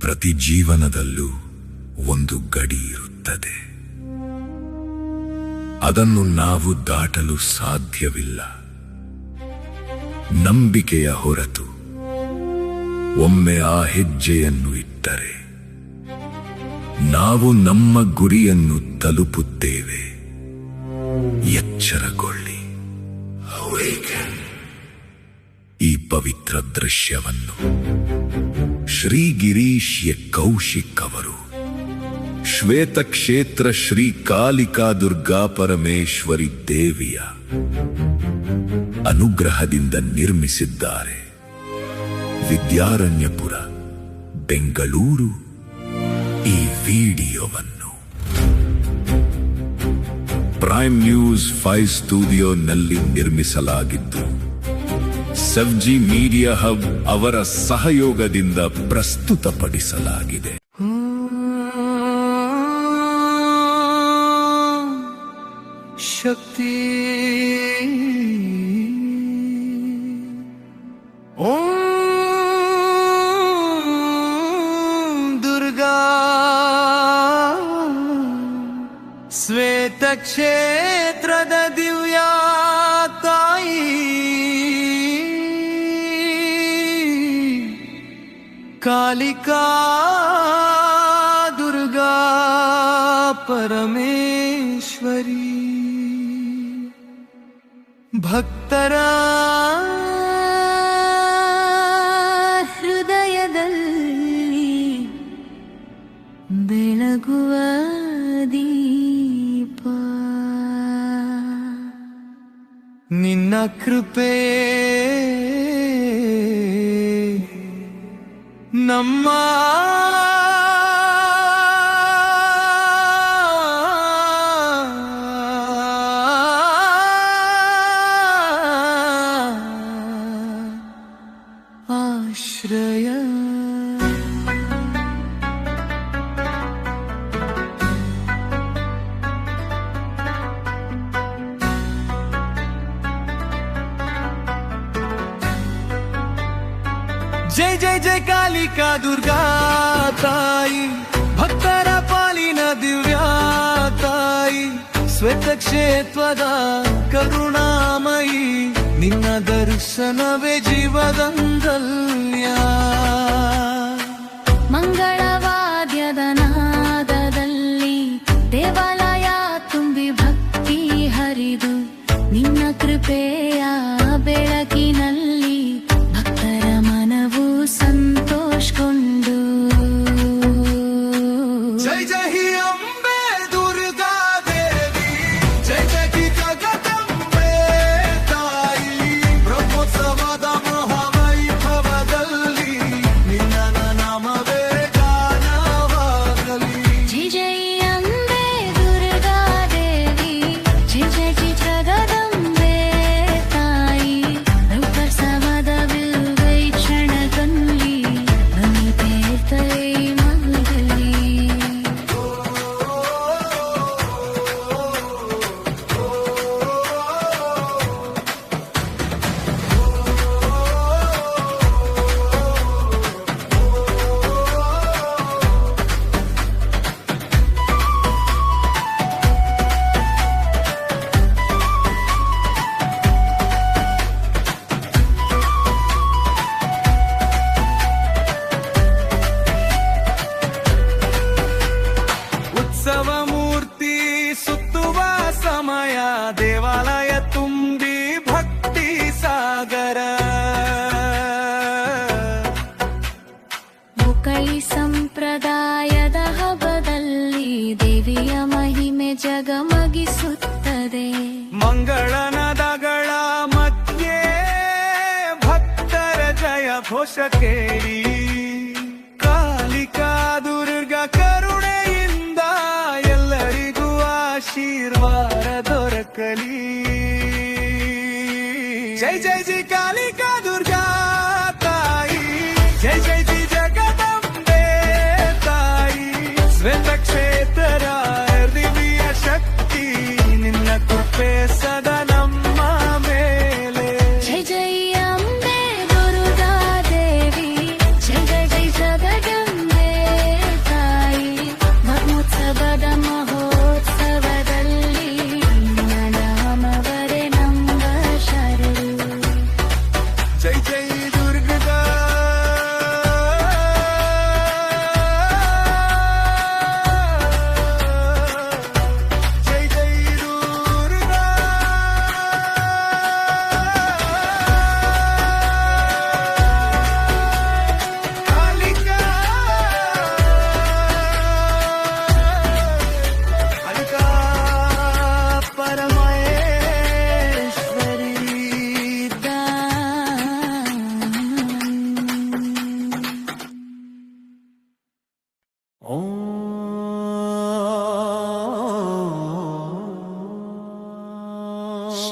ಪ್ರತಿ ಜೀವನದಲ್ಲೂ ಒಂದು ಗಡಿ ಇರುತ್ತದೆ. ಅದನ್ನು ನಾವು ದಾಟಲು ಸಾಧ್ಯವಿಲ್ಲ. ನಂಬಿಕೆಯ ಹೊರತು ಒಮ್ಮೆ ಆ ಹೆಜ್ಜೆಯನ್ನು ಇಟ್ಟರೆ ನಾವು ನಮ್ಮ ಗುರಿಯನ್ನು ತಲುಪುತ್ತೇವೆ. ಎಚ್ಚರಗೊಳ್ಳಿ. ಈ ಪವಿತ್ರ ದೃಶ್ಯವನ್ನು ಶ್ರೀ ಗಿರೀಶ್ ಕೌಶಿಕ್ ಅವರು ಶ್ವೇತಕ್ಷೇತ್ರ ಶ್ರೀ ಕಾಲಿಕಾ ದುರ್ಗಾ ಪರಮೇಶ್ವರಿ ದೇವಿಯ ಅನುಗ್ರಹದಿಂದ ನಿರ್ಮಿಸಿದ್ದಾರೆ. ವಿದ್ಯಾರಣ್ಯಪುರ, ಬೆಂಗಳೂರು. ಈ ವಿಡಿಯೋವನ್ನು ಪ್ರೈಮ್ ನ್ಯೂಸ್ 5 ಸ್ಟುಡಿಯೋನಲ್ಲಿ ನಿರ್ಮಿಸಲಾಗಿದ್ದು ಸೆವ್ಜಿ ಮೀಡಿಯಾ ಹಬ್ ಅವರ ಸಹಯೋಗದಿಂದ ಪ್ರಸ್ತುತಪಡಿಸಲಾಗಿದೆ. ಶಕ್ತಿ ಓಂ ದುರ್ಗಾ ಶ್ವೇತಕ್ಷೇತ್ರದ ದಿವ್ಯ ತಾಯಿ, ಕಾಲಿಕಾ ದುರ್ಗಾ ಪರಮೇಶ್ವರಿ, ಭಕ್ತರ ಹೃದಯದಲ್ಲಿ ಬೆಳಗುವ ದೀಪ. ನಿನ್ನ ಕೃಪೆ ನಮ್ಮ ಆಶ್ರಯ. ಜೈ ಜೈ ಜೈ ಕಾಲಿಕಾ ದುರ್ಗಾ ತಾಯಿ, ಭಕ್ತರ ಪಾಲಿನ ದಿವ್ಯ ತಾಯಿ, ಶ್ವೇತಕ್ಷೇತ್ರದ ಕರುಣಾಮಯಿ, ನಿನ್ನ ದರ್ಶನವೇ ಜೀವದಂದಲ್ಯ. ಮಂಗಳವಾದ್ಯದ ನಾದದಲ್ಲಿ ದೇವಾಲಯ ತುಂಬಿ ಭಕ್ತಿ ಹರಿದು, ನಿನ್ನ ಕೃಪೆಯ ಬೆಳಕಿನಲ್ಲಿ ಭಕ್ತರ ಮನವು ಸಂತೋಷಗೊಂಡು. ಜೈ ಜೈ ಅಂಬೆ ದುರ್ಗಾ ದೇವಿ, ಜೈ ಜೈ ಜಗದಂಬೆ ತಾಯಿ, ಬ್ರಹ್ಮೋತ್ಸವದ ಮಹಾವೈಭವದಲ್ಲಿ ನಿನ್ನ ನಾಮವೇ ಗಾನವಾಗಲಿ. ಜೈ ಜೈ ಅಂಬೆ ದುರ್ಗಾ ದೇವಿ, ಜೈ ಜೈ ಜಗದಂಬೆ ತಾಯಿ, ಬ್ರಹ್ಮೋತ್ಸವದ ವಿವೇಚಣದಲ್ಲಿ ನಮಿತೇ ಮಗಲಿ. ಉತ್ಸವ ಮೂರ್ತಿ ಸುತ್ತುವ ಸಮಯ, ದೇವಾಲಯ ತುಂಬಿ ಭಕ್ತಿ ಸಾಗರ. ಮುಕಳಿ ಸಂಪ್ರದಾಯದ ಹಬ್ಬದಲ್ಲಿ ದೇವಿಯ ಮಹಿಮೆ ಜಗಮಗಿಸುತ್ತದೆ. ಮಂಗಳನದಗಳ ಮಧ್ಯೆ ಭಕ್ತರ ಜಯ ಘೋಷ ಕೇಳಿ, ಕಾಲಿಕಾ ದುರ್ಗಾ ಕರುಣೆಯಿಂದ ಎಲ್ಲರಿಗೂ ಆಶೀರ್ವಾದ ದೊರಕಲಿ. ಜೈ ಜೈ ಜೈ ಕಾಲಿಕಾ ದುರ್ಗಾ ತಾಯಿ, ಜೈ ಜೈ ಜೈ ಜಗದಂಬೆ ತಾಯಿ, ಶ್ವೇತಕ್ಷೇತ್ರ ದಿವ್ಯ ಶಕ್ತಿ, ನಿನ್ನ ಕೃಪೆ ಸದಾ ನಮ್ಮ ಮೇಲೆ. ಜೈ ಜೈ ಅಂಬೆ ದುರ್ಗಾ ದೇವಿ, ಜೈ ಜೈ ಜೈ ಜಗದಂಬೆ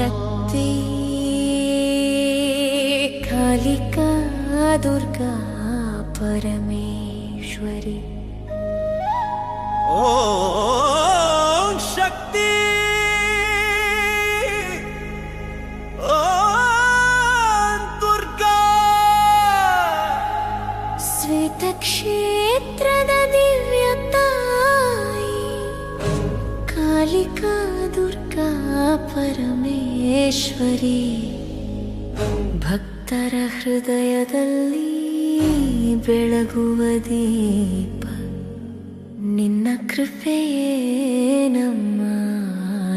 ಶಕ್ತಿ ಕಾಲಿಕಾ ದುರ್ಗಾ ಪರಮೇಶ್ವರಿ. ಓಂ ಶಕ್ತಿ ಓಂ ದುರ್ಗಾ. ಶ್ವೇತಕ್ಷೇತ್ರದ ದಿವ್ಯ ತಾಯಿ ಕಾಲಿಕಾ ದುರ್ಗಾ ಪರಮೇಶ್ವರಿ. ಭಕ್ತರ ಹೃದಯದಲ್ಲಿ ಬೆಳಗುವ ದೀಪ ನಿನ್ನ ಕೃಪೆಯೇ ನಮ್ಮ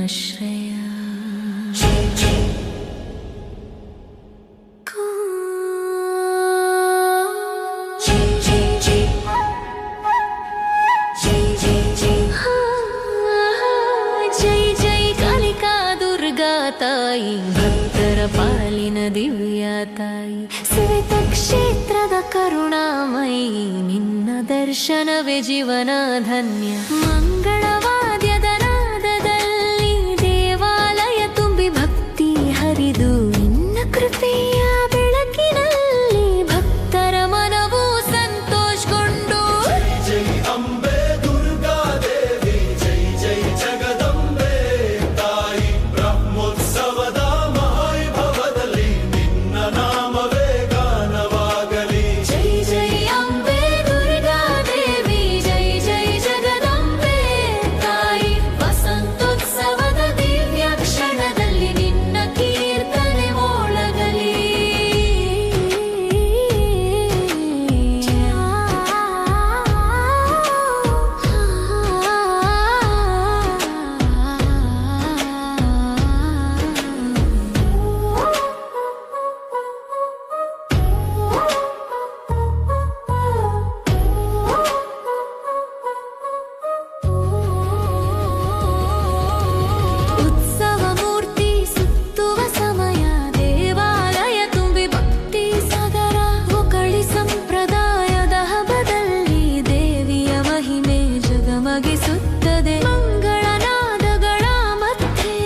ಆಶ್ರಯ. ಜೈ ಜೈ ಕಾಲಿಕಾ ದುರ್ಗಾ ತಾಯಿ, ಭಕ್ತರ ಪಾಲಿನ ದಿವ್ಯ ತಾಯಿ. ಶ್ವೇತ ಕ್ಷೇತ್ರದ ಕರುಣಾಮಯಿ, ನಿನ್ನ ದರ್ಶನವೇ ಜೀವನ ಧನ್ಯ. ಮಂಗಳವಾದ್ಯದ ನಾದದಲ್ಲಿ ದೇವಾಲಯ ತುಂಬಿ ಭಕ್ತಿ ಹರಿದು ನಿನ್ನ ಕೃಪೆಯ ಬೆಳಕಿನಲ್ಲಿ ಭಕ್ತರ ಮನವು ಸಂತೋಷಗೊಂಡು. ಜೈ ಅಂಬೆ ದುರ್ಗಾ ದೇವಿ, ಜೈ ಜೈ ಜಗದಂಬೆ ತಾಯಿ. ಬ್ರಹ್ಮೋತ್ಸವದ ಮಹಾವೈಭವದಲ್ಲಿ ನಿನ್ನ ನಾಮವೇ ಗಾನವಾಗಲಿ. ಜೈ ಜೈ ಅಂಬೆ ದುರ್ಗಾ ದೇವಿ, ಜೈ ಜೈ ಜಗದಂಬೆ ತಾಯಿ. ವಸಂತೋತ್ಸವದ ದಿವ್ಯ ಕ್ಷಣದಲ್ಲಿ ನಿನ್ನ ಕೀರ್ತನೆ ಮೊಳಗಲಿ. ಉತ್ಸವ ಮೂರ್ತಿ ಸುತ್ತುವ ಸಮಯ, ದೇವಾಲಯ ತುಂಬಿ ಭಕ್ತಿ ಸಾಗರ. ಒಕಳಿ ಸಂಪ್ರದಾಯದ ಹಬ್ಬದಲ್ಲಿ ದೇವಿಯ ಮಹಿಮೆ ಜಗಮಗಿಸುತ್ತದೆ. ಮಂಗಳನಾದಗಳ ಮಧ್ಯೆ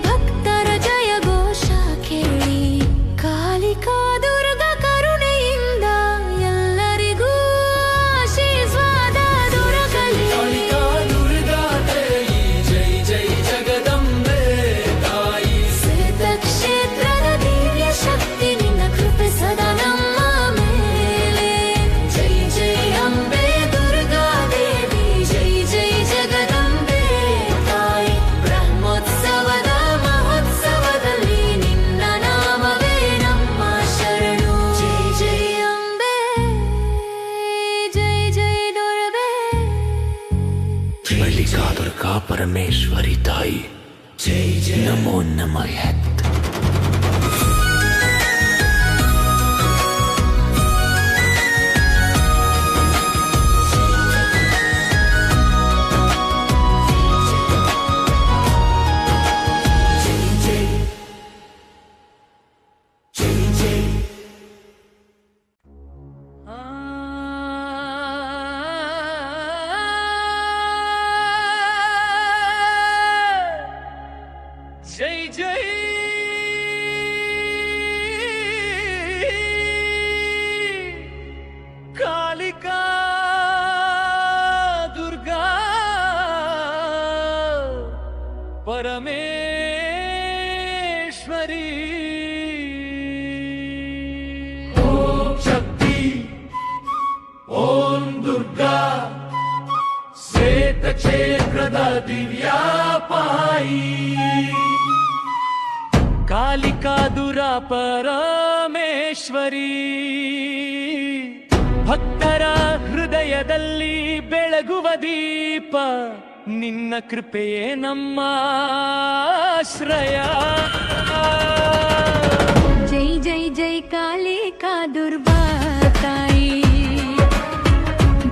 ಭಕ್ತರ ಜಯಘೋಷ ಕೇಳಿ ಕಾಲಿಕಾ ದುರ್ಗಾ ಕರುಣೆಯಿಂದ ಎಲ್ಲರಿಗೂ ಆಶೀರ್ವಾದ ದೊರಕಲಿ. ಕಾಲಿಕಾ ದುರ್ಗಾ ದೇವಿ, ಜೈ ಜೈ ಜಗದಂಬೆ ತಾಯಿ. ಶ್ವೇತ ಕ್ಷೇತ್ರದ ದಿವ್ಯ ಶಕ್ತಿ ನಿನ್ನ ಕೃಪೆ ಸದಾ ನಮ್ಮ ಮೇಲೆ. ಜೈ ಜೈ ಅಂಬೆ ದುರ್ಗಾ ದೇವಿ, ಜೈ ಜೈ ಜಗದಂಬೆ ತಾಯಿ. ಬ್ರಹ್ಮೋತ್ಸವದ ಮಹೋತ್ಸವದಲ್ಲಿ ನಿನ್ನ ನಾಮವೇ ನಮ್ಮ ಶರಣು. ಜೈ ಜೈ ಅಂಬೆ, ಜೈ ಜೈ ದುರ್ಗೆ. ಕಾಲಿಕಾ ದುರ್ಗಾ ಪರಮೇಶ್ವರಿ ತಾಯಿ, ಜೈ ಜೈ ನಮೋ ನಮಃ. ಜೈ ಜೈ ಕಾಲಿಕಾ ದುರ್ಗಾ ಪರಮೇಶ್ವರಿ. ಓಂ ಶಕ್ತಿ ಓಂ ದುರ್ಗಾ, ಶ್ವೇತ ಕ್ಷೇತ್ರದ ದಿವ್ಯ ಪಾಯಿ. ಕಾಲಿಕಾ ದುರ್ಗಾ ಪರಮೇಶ್ವರಿ, ಭಕ್ತರ ಹೃದಯದಲ್ಲಿ ಬೆಳಗುವ ದೀಪ ನಿನ್ನ ಕೃಪೆಯೇ ನಮ್ಮ ಆಶ್ರಯ. ಜೈ ಜೈ ಜೈ ಕಾಲಿಕಾ ದುರ್ಗಾ ತಾಯಿ,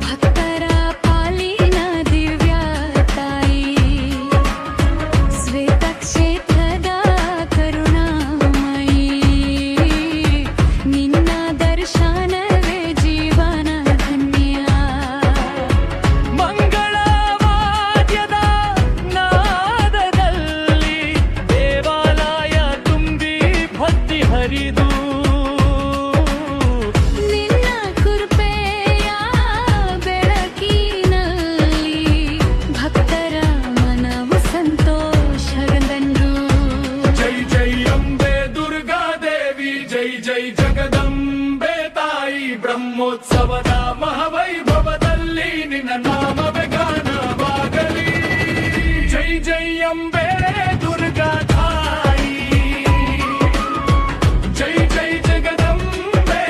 ಭಕ್ತರ ಪಾಲಿನ ದಿವ್ಯ ತಾಯಿ. ಶ್ವೇತ ಕ್ಷೇತ್ರದ ಕರುಣಾಮಯಿ, ನಿನ್ನ ದರ್ಶನವೇ ಜೀವನ ಧನ್ಯ. ಮಂಗಳವಾದ್ಯದ ನಾದದಲ್ಲಿ ದೇವಾಲಯ ಬ್ರಹ್ಮೋತ್ಸವದ ಮಹಾವೈಭವದಲ್ಲಿ ನಿನ್ನ ನಾಮವೇ ಗಾನವಾಗಲಿ. ಜೈ ಜೈ ಅಂಬೆ ದುರ್ಗಾ ತಾಯಿ, ಜೈ ಜೈ ಜಗದಂಬೆ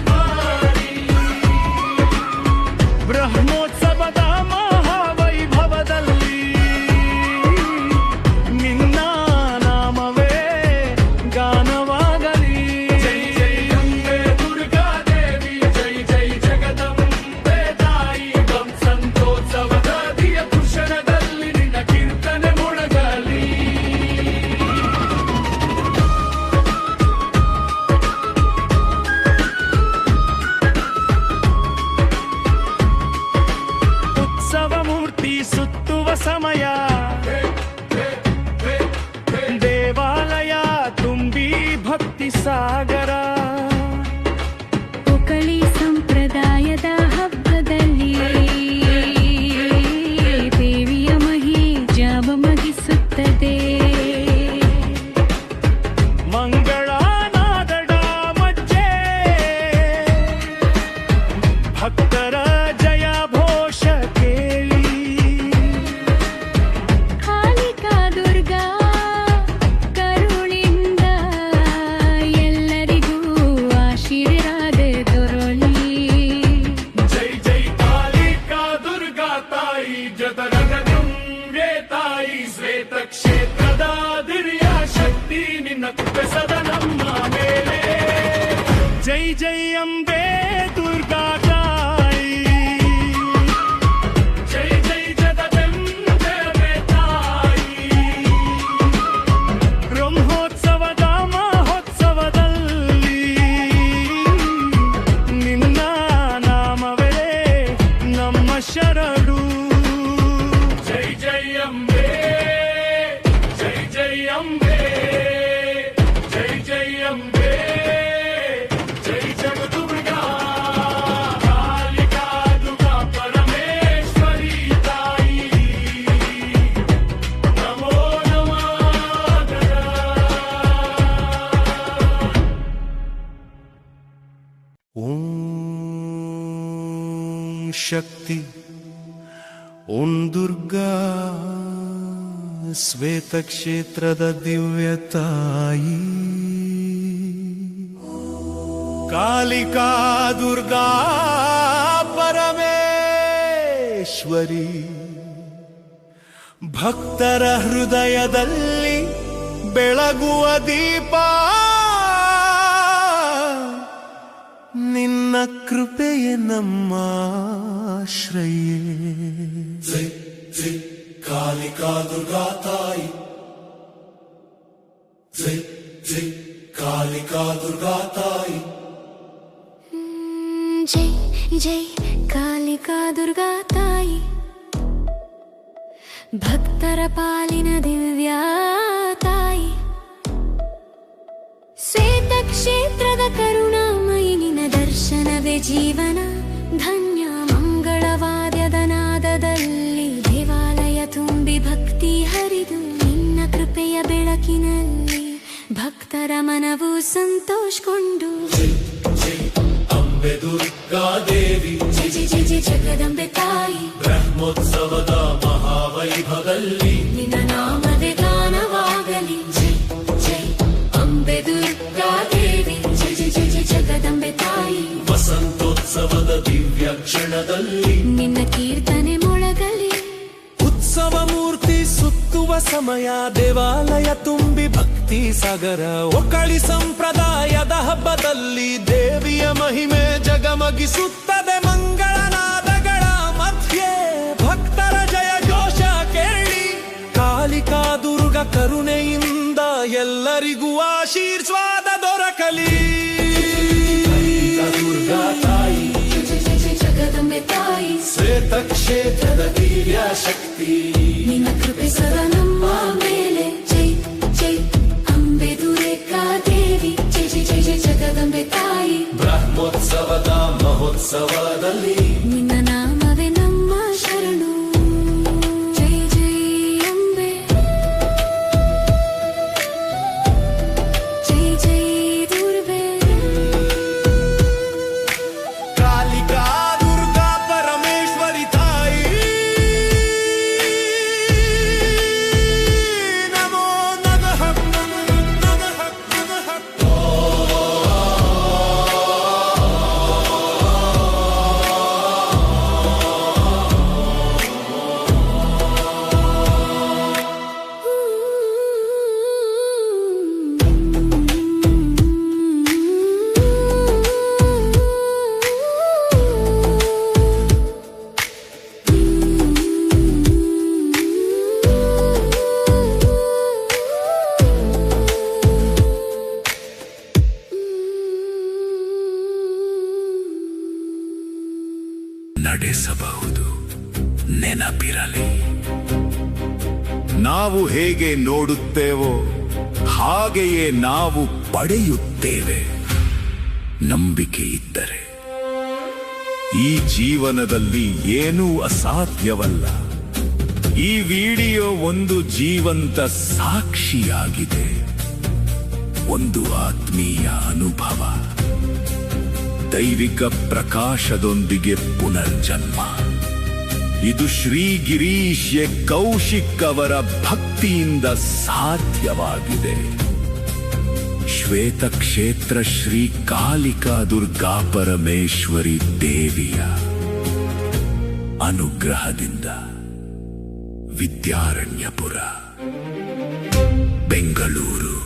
ಮಾರಿ. ಬ್ರಹ್ಮೋತ್ಸವದ ಮಹಾವೈಭವದಲ್ಲಿ ನಿನ್ನ ನಾಮವೇ ಗಾನವಾಗಲಿ. ಜೈ ಜೈ ಅಂಬೆ ದುರ್ಗಾ ದೇವಿ, ಜೈ ಜೈ ಜಗದಂಬೆ ತಾಯಿ. ಸಂತೋತ್ಸವದ ದಿಯ ಪುರುಷನದಲ್ಲಿ ನಿನ್ನ ಕೀರ್ತನೆ ಮೊಳಗಲಿ. ಉತ್ಸವ ಮೂರ್ತಿ ಸುತ್ತುವ ಸಮಯ, ದೇವಾಲಯ ತುಂಬಿ ಭಕ್ತಿ ಸಾಗರ. ಒಕಳಿ ಸಂಪ್ರದಾಯದ ಹಬ್ಬದಲ್ಲಿ ದೇವಿಯ ಮಹಿ ಜಾವಮಗಿಸುತ್ತದೆ. ಮಂಗಳನಾದಡ ಮಜ್ಜೆ ಭಕ್ತರ ಜಯ ಘೋಷ ಕೇಳಿ. ಕಾಲಿಕಾ ದುರ್ಗಾ ಕರುಣಿಂದ ಎಲ್ಲರಿಗೂ ಆಶೀರ್ವಾದ ದೊರಲಿ. ಜೈ ಜೈ ಕಾಲಿಕಾ ದುರ್ಗಾ ತಾಯಿ, ಜಗದಂಬೆ ತಾಯಿ. ಶ್ವೇತ ಕ್ಷೇತ್ರದ ದಿವ್ಯ ಶಕ್ತಿ ನಿನ್ನ ಕೃಪೆ ಸದಾ ನಮ್ಮ ಮೇಲೆ. ಜೈ ಜೈ ಅಂಬೆ ದುರ್ಗಾ ತಾಯಿ, ಜೈ ಜೈ ಜಗದಂಬೆ ತಾಯಿ. ಬ್ರಹ್ಮೋತ್ಸವದ ಮಹೋತ್ಸವದಲ್ಲಿ ನಿನ್ನ ನಾಮವೇ ನಮ್ಮ ಶರಣು. ಜೈ ಜೈ ಅಂಬೆ, ಜೈ ಜೈ ಅಂಬೆ, ಜೈ ಜೈ ಅಂಬೆ, ಜೈ ಜಗದುರ್ಗಾ ಕಾಲಿಕಾ ದುರ್ಗಾ ಪರಮೇಶ್ವರಿ ತಾಯಿ. ನಮೋ ನಮಃ. ಓಂ ಶಕ್ತಿ, ಓಂ ದುರ್ಗಾ ಶ್ವೇತ ಕ್ಷೇತ್ರದ ದಿವ್ಯ ತಾಯಿ. ಕಾಲಿಕಾ ದುರ್ಗಾ ಪರಮೇಶ್ವರಿ, ಭಕ್ತರ ಹೃದಯದಲ್ಲಿ ಬೆಳಗುವ ದೀಪ. ನಿನ್ನ ಕೃಪೆಯೇ ನಮ್ಮ ಆಶ್ರಯೇ. ಜೈ ಜೈ ಕಾಲಿಕಾ ದುರ್ಗಾ ತಾಯಿ, ಜೈ ಜೈ ಕಾಲಿಕಾ ದುರ್ಗಾ ತಾಯಿ. ಜೈ ಜೈ ಕಾಲಿಕಾ ದುರ್ಗಾ ತಾಯಿ, ಭಕ್ತರ ಪಾಲಿನ ದಿವ್ಯ ತಾಯಿ. ಶ್ವೇತ ಕ್ಷೇತ್ರದ ಕರುಣಾಮಯಿ ನಿನ್ನ ದರ್ಶನವೇ ಜೀವನ ಧನ್ಯ. ಮಂಗಳವಾದ್ಯದ ನಾದದಲ್ಲಿ ದೇವಾಲಯ ತುಂಬಿ ಭಕ್ತಿ ಹರಿದು ನಿನ್ನ ಕೃಪೆಯ ಬೆಳಕಿನಲ್ಲಿ ಭಕ್ತರ ಮನವು ಸಂತೋಷಗೊಂಡು. ಅಂಬೆ ದುರ್ಗಾ ದೇವಿ, ಜೈ ಜೈ ಜೈ ಜೈ ಜಗದಂಬೆ ತಾಯಿ. ಬ್ರಹ್ಮೋತ್ಸವದ ಮಹಾವೈಭವದಲ್ಲಿ ನಿನ್ನ ನಾಮವೇ ಗಾನವಾಗಲಿ. ಜೈ ಜೈ ಅಂಬೆ ದುರ್ಗಾ ದೇವಿ, ಜೈ ಜೈ ಜೈ ಜೈ ಜಗದಂಬೆ ತಾಯಿ. ವಸಂತೋತ್ಸವದ ದಿವ್ಯ ಕ್ಷಣದಲ್ಲಿ ನಿನ್ನ ಕೀರ್ತನೆ ಮೊಳಗಲಿ. ಉತ್ಸವ ಮೂರ್ತಿ ಸುತ್ತುವ ಸಮಯ, ದೇವಾಲಯ ತುಂಬಿ ಭಕ್ತಿ ಸಾಗರ. ಒಕಳಿ ಸಂಪ್ರದಾಯದ ಹಬ್ಬದಲ್ಲಿ ದೇವಿಯ ಮಹಿಮೆ ಜಗಮಗಿಸುತ್ತದೆ. ಮಂಗಳನಾದಗಳ ಮಧ್ಯೆ ಭಕ್ತರ ಜಯ ಘೋಷ ಕೇಳಿ. ಕಾಲಿಕಾ ದುರ್ಗಾ ಕರುಣೆಯಿಂದ ಎಲ್ಲರಿಗೂ ಆಶೀರ್ವಾದ ದೊರಕಲಿ. ದುರ್ಗಾ ತಾಯಿ, ಜೈ ಜೈ ಜೈ ಜಗದಂಬೆ ತಾಯಿ. ಶ್ವೇತ ಕ್ಷೇತ್ರದ ದಿವ್ಯ ಶಕ್ತಿ ನಿನ್ನ ಕೃಪೆ ಸದಾ ನಮ್ಮ ಮೇಲೆ. ಜೈ ಜೈ ಅಂಬೆ ದುರ್ಗಾ ದೇವಿ, ಜೈ ಜೈ ಜೈ ಜೈ ಜಗದಂಬೆ ತಾಯಿ. ಬ್ರಹ್ಮೋತ್ಸವದ ಮಹೋತ್ಸವದಲ್ಲಿ ನಿನ್ನ ನಾಮವೇ ನಮ್ಮ ಶರಣು. ಜೈ ಜೈ ಅಂಬೆ, ಜೈ ಜೈ ದುರ್ಬೆ. ನಡೆಸಬಹುದು. ನೆನಪಿರಲಿ, ನಾವು ಹೇಗೆ ನೋಡುತ್ತೇವೋ ಹಾಗೆಯೇ ನಾವು ಪಡೆಯುತ್ತೇವೆ. ನಂಬಿಕೆ ಇದ್ದರೆ ಈ ಜೀವನದಲ್ಲಿ ಏನೂ ಅಸಾಧ್ಯವಲ್ಲ. ಈ ವಿಡಿಯೋ ಒಂದು ಜೀವಂತ ಸಾಕ್ಷಿಯಾಗಿದೆ, ಒಂದು ಆತ್ಮೀಯ ಅನುಭವ, ದೈವಿಕ ಪ್ರಕಾಶದೊಂದಿಗೆ ಪುನರ್ಜನ್ಮ. ಇದು ಶ್ರೀ ಗಿರೀಶ್ ಕೌಶಿಕ್ ಅವರ ಭಕ್ತಿಯಿಂದ ಸಾಧ್ಯವಾಗಿದೆ. ಶ್ವೇತ ಕ್ಷೇತ್ರ ಶ್ರೀ ಕಾಲಿಕಾ ದುರ್ಗಾ ಪರಮೇಶ್ವರಿ ದೇವಿಯ ಅನುಗ್ರಹದಿಂದ. ವಿದ್ಯಾರಣ್ಯಪುರ, ಬೆಂಗಳೂರು.